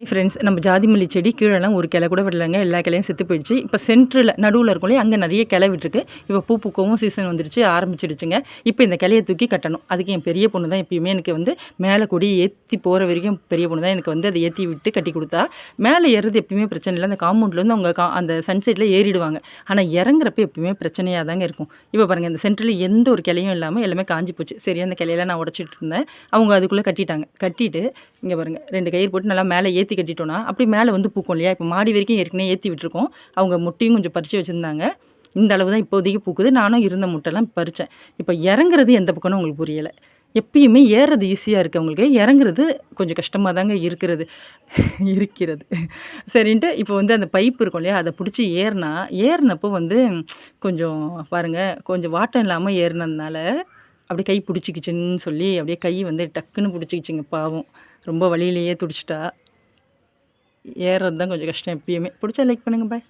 Friends, நம்ம ஜாதி மல்லி செடி கீழெல்லாம் ஒரு கிளை கூட விடலைங்க. எல்லா கிளையும் செத்து போயிடுச்சு. இப்போ சென்டரில் நடுவில் இருக்கும் இல்லையா, அங்கே நிறைய கிளை விட்டுருக்கு. இப்போ பூ பூக்கவும் சீசன் வந்துடுச்சு, ஆரம்பிச்சிடுச்சுங்க. இப்போ இந்த கிளையை தூக்கி கட்டணும். அதுக்கு என் பெரிய பொண்ணு தான் எப்பயுமே எனக்கு வந்து மேலே கொடி ஏற்றி போகிற வரைக்கும் பெரிய பொண்ணு தான் எனக்கு வந்து அதை ஏற்றி விட்டு கட்டி கொடுத்தா. மேலே ஏறுறது எப்பயுமே பிரச்சனை இல்லை. அந்த காம்பவுண்ட்லேருந்து அவங்க அந்த சன்சைட்டில் ஏறிடுவாங்க. ஆனால் இறங்குறப்ப எப்பயுமே பிரச்சனையாக தாங்க இருக்கும். இப்போ பாருங்கள், இந்த சென்டரில் எந்த ஒரு கிளையும் இல்லாமல் எல்லாமே காஞ்சி போச்சு. சரி, அந்த கிளையெல்லாம் நான் உடச்சிட்டு இருந்தேன். அவங்க அதுக்குள்ளே கட்டிட்டாங்க. கட்டிட்டு இங்கே பாருங்கள், 2 கயிறு போட்டு நல்லா மேலே ஏற்றி கட்டிட்டோன்னா அப்படி மேலே வந்து பூக்கும் இல்லையா. இப்போ மாடி வரைக்கும் ஏற்கனவே ஏற்றி விட்டுருக்கோம். அவங்க முட்டையும் கொஞ்சம் பறித்து வச்சுருந்தாங்க. இந்த அளவு தான் இப்போதைக்கு பூக்குது. நானும் இருந்த முட்டைலாம் பறித்தேன். இப்போ இறங்குறது எந்த பக்கம்னு உங்களுக்கு புரியலை. எப்பயுமே ஏறுறது ஈஸியாக இருக்குது, அவங்களுக்கு இறங்குறது கொஞ்சம் கஷ்டமாக தாங்க இருக்கிறது. சரின்ட்டு இப்போ வந்து அந்த பைப் இருக்கும் இல்லையா, அதை பிடிச்சி ஏறினப்போ வந்து கொஞ்சம் பாருங்கள், கொஞ்சம் வாட்டம் இல்லாமல் ஏறினதுனால அப்படியே கை பிடிச்சிக்கிச்சின்னு சொல்லி அப்படியே கை வந்து டக்குன்னு பிடிச்சிக்கிச்சிங்க. பாவம், ரொம்ப வலியிலேயே துடிச்சிட்டா. ஏறுறது தான் கொஞ்சம் கஷ்டம் எப்பயுமே. பிடிச்சா லைக் பண்ணுங்கள். பாய்.